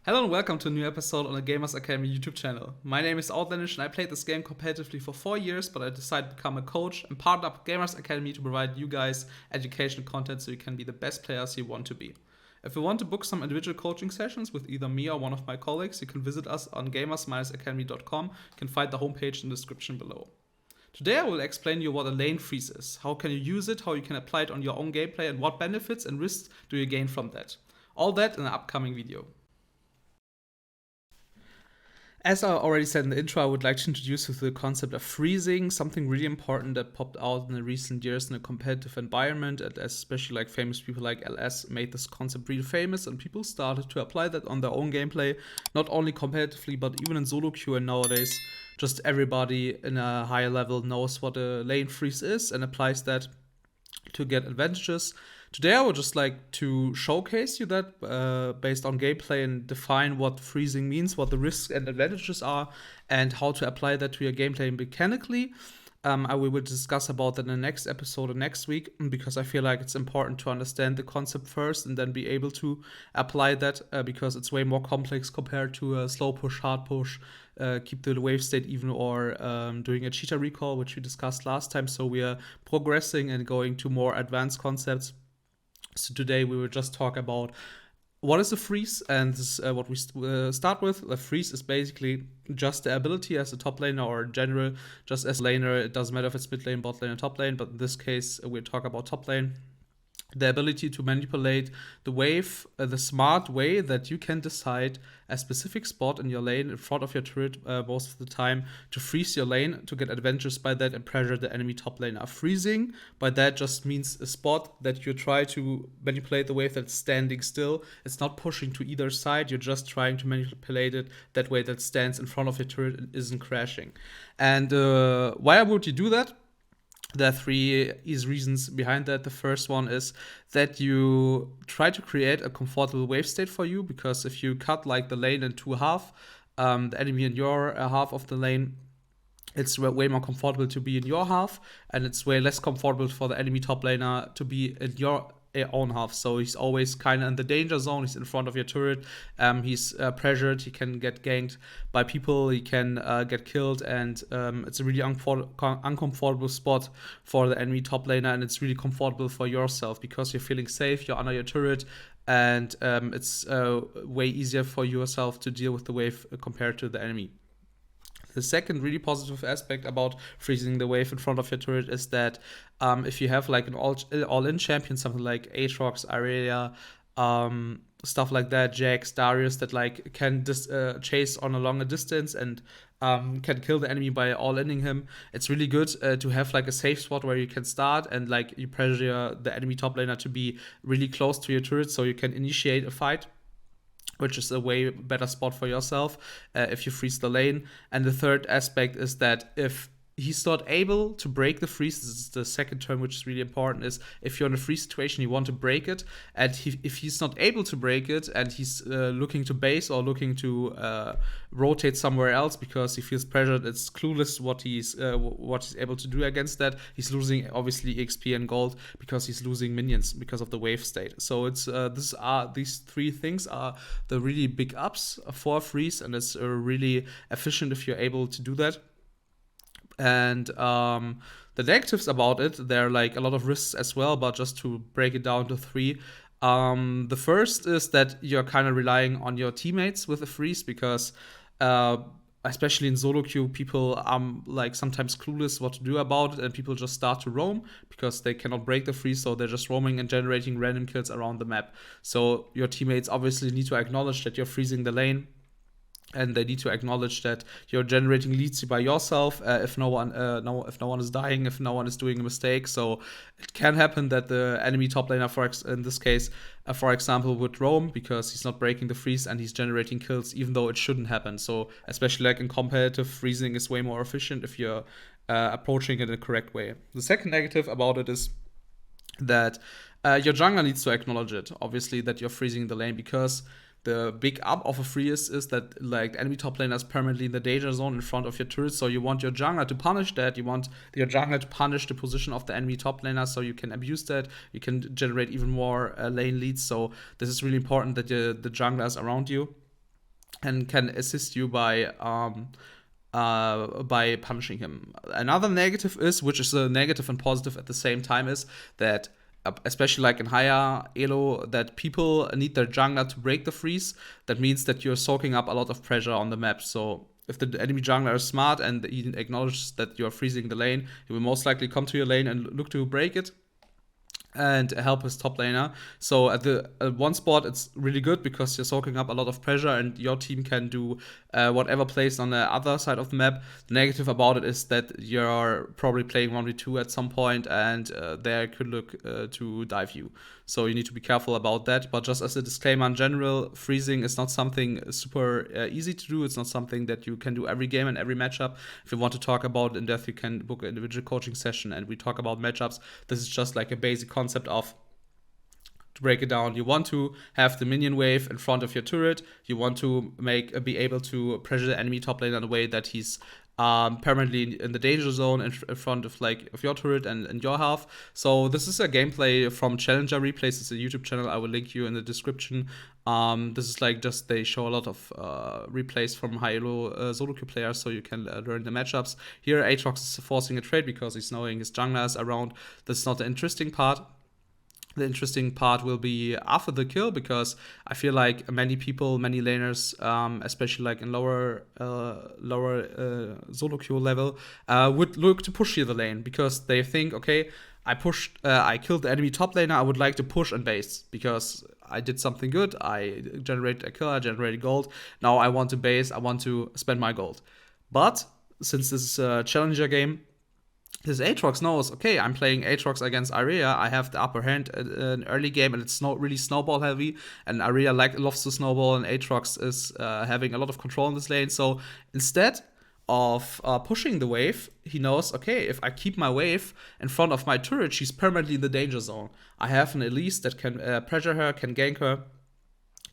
Hello and welcome to a new episode on the Gamers Academy YouTube channel. My name is Outlandish and I played this game competitively for 4 years, but I decided to become a coach and partnered up with Gamers Academy to provide you guys educational content so you can be the best players you want to be. If you want to book some individual coaching sessions with either me or one of my colleagues, you can visit us on gamers-academy.com. You can find the homepage in the description below. Today I will explain you what a lane freeze is, how can you use it, how you can apply it on your own gameplay, and what benefits and risks do you gain from that. All that in an upcoming video. As I already said in the intro, I would like to introduce you to the concept of freezing, something really important that popped out in the recent years in a competitive environment, and especially like famous people like LS made this concept really famous, and people started to apply that on their own gameplay, not only competitively, but even in solo queue. And nowadays, just everybody in a higher level knows what a lane freeze is and applies that to get advantages. Today I would just like to showcase you that based on gameplay and define what freezing means, what the risks and advantages are, and how to apply that to your gameplay mechanically. We will discuss about that in the next episode or next week, because I feel like it's important to understand the concept first and then be able to apply that because it's way more complex compared to a slow push, hard push, keep the wave state even, or doing a cheetah recall, which we discussed last time. So we are progressing and going to more advanced concepts. So today we will just talk about what is a freeze, and this is what we start with. A freeze is basically just the ability as a top laner, or in general, just as a laner. It doesn't matter if it's mid lane, bot lane, or top lane, but in this case, we'll talk about top lane. The ability to manipulate the wave, the smart way that you can decide a specific spot in your lane in front of your turret most of the time to freeze your lane, to get advantages by that and pressure the enemy top laner. Freezing by that just means a spot that you try to manipulate the wave that's standing still. It's not pushing to either side, you're just trying to manipulate it that way that stands in front of your turret and isn't crashing. And why would you do that? There are three easy reasons behind that. The first one is that you try to create a comfortable wave state for you, because if you cut like the lane in two half, the enemy in your half of the lane, it's way more comfortable to be in your half, and it's way less comfortable for the enemy top laner to be in your own half. So he's always kind of in the danger zone. He's in front of your turret. He's pressured. He can get ganked by people. He can get killed, and it's a really uncomfortable spot for the enemy top laner, and it's really comfortable for yourself because you're feeling safe. You're under your turret, and it's way easier for yourself to deal with the wave compared to the enemy. The second really positive aspect about freezing the wave in front of your turret is that if you have like an all-in champion, something like Aatrox, Irelia, stuff like that, Jax, Darius, that like can chase on a longer distance and can kill the enemy by all-inning him, it's really good to have like a safe spot where you can start and like you pressure the enemy top laner to be really close to your turret so you can initiate a fight, which is a way better spot for yourself if you freeze the lane. And the third aspect is that if he's not able to break the freeze, this is the second term which is really important, is if you're in a freeze situation, you want to break it, and if he's not able to break it and he's looking to base or looking to rotate somewhere else because he feels pressured, it's clueless what he's able to do against that. He's losing obviously XP and gold because he's losing minions because of the wave state. So it's these three things are the really big ups for freeze, and it's really efficient if you're able to do that. And the negatives about it, there are like a lot of risks as well, but just to break it down to three. The first is that you're kind of relying on your teammates with a freeze, because especially in solo queue, people are like sometimes clueless what to do about it, and people just start to roam because they cannot break the freeze, so they're just roaming and generating random kills around the map. So your teammates obviously need to acknowledge that you're freezing the lane, and they need to acknowledge that you're generating leads by yourself if no one is dying, if no one is doing a mistake. So it can happen that the enemy top laner, in this case, for example, would roam because he's not breaking the freeze and he's generating kills, even though it shouldn't happen. So especially like in competitive, freezing is way more efficient if you're approaching it in the correct way. The second negative about it is that your jungler needs to acknowledge it, obviously, that you're freezing the lane, because the big up of a freeze is that like the enemy top laner is permanently in the danger zone in front of your turret, so you want your jungler to punish that. You want your jungler to punish the position of the enemy top laner so you can abuse that. You can generate even more lane leads. So this is really important that the jungler is around you. and can assist you by punishing him. Another negative is, which is a negative and positive at the same time, is that especially like in higher elo, that people need their jungler to break the freeze. That means that you're soaking up a lot of pressure on the map. So if the enemy jungler is smart and he acknowledges that you're freezing the lane, he will most likely come to your lane and look to break it and help his top laner. So at one spot, it's really good because you're soaking up a lot of pressure and your team can do whatever plays on the other side of the map. The negative about it is that you're probably playing 1v2 at some point and they could look to dive you. So you need to be careful about that. But just as a disclaimer in general, freezing is not something super easy to do. It's not something that you can do every game and every matchup. If you want to talk about it in depth, you can book an individual coaching session and we talk about matchups. This is just like a basic concept of, to break it down, you want to have the minion wave in front of your turret. You want to be able to pressure the enemy top lane in a way that he's permanently in the danger zone in front of your turret and your health. So this is a gameplay from Challenger Replays. It's a YouTube channel. I will link you in the description. This is like just they show a lot of replays from high elo solo queue players, so you can learn the matchups. Here Aatrox is forcing a trade because he's knowing his jungler is around. That's not the interesting part. The interesting part will be after the kill, because I feel like many people, many laners, especially like in lower solo queue level, would look to push here the lane because they think, okay, I killed the enemy top laner, I would like to push and base because I did something good, I generated a kill, I generated gold, now I want to base, I want to spend my gold. But since this is a challenger game, this Aatrox knows, okay, I'm playing Aatrox against Aria. I have the upper hand in early game, and it's not really snowball heavy. And Aria loves to snowball, and Aatrox is having a lot of control in this lane. So instead of pushing the wave, he knows, okay, if I keep my wave in front of my turret, she's permanently in the danger zone. I have an Elise that can pressure her, can gank her,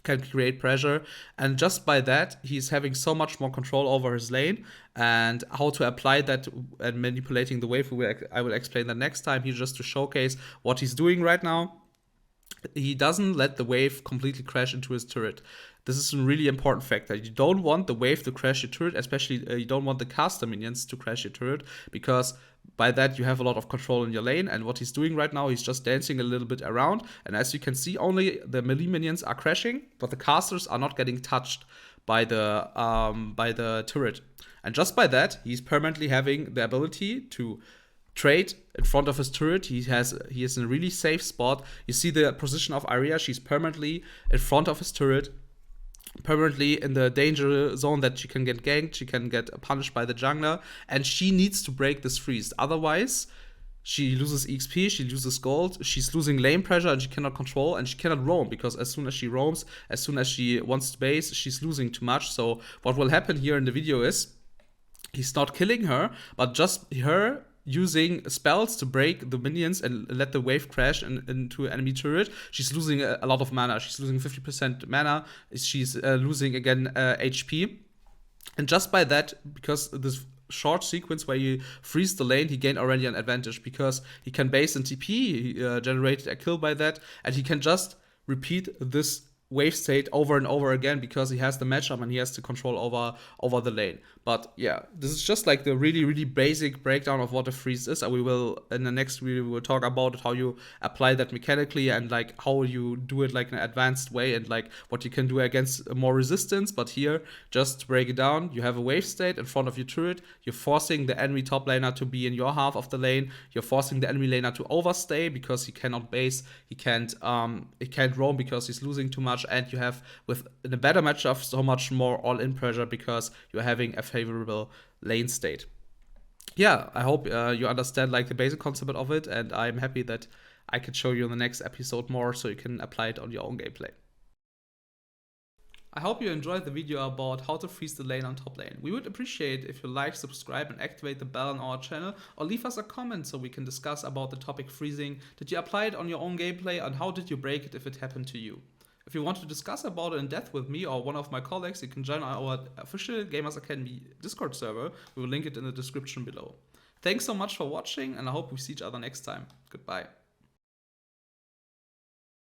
can create pressure, and just by that he's having so much more control over his lane and how to apply that and manipulating the wave. I will explain that next time here, just to showcase what he's doing right now. He doesn't let the wave completely crash into his turret. This is a really important factor. You don't want the wave to crash your turret, especially you don't want the caster minions to crash your turret, because by that you have a lot of control in your lane. And what he's doing right now, he's just dancing a little bit around. And as you can see, only the melee minions are crashing, but the casters are not getting touched by the turret. And just by that, he's permanently having the ability to trade in front of his turret. He is in a really safe spot. You see the position of Aria. She's permanently in front of his turret, permanently in the danger zone that she can get ganked, she can get punished by the jungler, and she needs to break this freeze. Otherwise, she loses XP, she loses gold, she's losing lane pressure, and she cannot control, and she cannot roam, because as soon as she roams, as soon as she wants to base, she's losing too much. So what will happen here in the video is, he's not killing her, but just her using spells to break the minions and let the wave crash into enemy turret. She's losing a lot of mana. She's losing 50% mana. She's losing again HP. And just by that, because this short sequence where you freeze the lane, he gained already an advantage because he can base and TP. He generated a kill by that, and he can just repeat this wave state over and over again because he has the matchup and he has the control over the lane. But yeah, this is just like the really basic breakdown of what a freeze is. And we will, in the next video, we will talk about how you apply that mechanically and like how you do it like in an advanced way and like what you can do against more resistance. But here, just to break it down, you have a wave state in front of your turret. You're forcing the enemy top laner to be in your half of the lane. You're forcing the enemy laner to overstay because he cannot base. He can't roam because he's losing too much. And you have, in a better matchup, so much more all-in pressure because you're having a favorable lane state. Yeah, I hope you understand like the basic concept of it, and I'm happy that I could show you in the next episode more so you can apply it on your own gameplay. I hope you enjoyed the video about how to freeze the lane on top lane. We would appreciate if you like, subscribe, and activate the bell on our channel, or leave us a comment so we can discuss about the topic freezing. Did you apply it on your own gameplay, and how did you break it if it happened to you? If you want to discuss about it in depth with me or one of my colleagues, you can join our official Gamers Academy Discord server. We will link it in the description below. Thanks so much for watching, and I hope we see each other next time. Goodbye.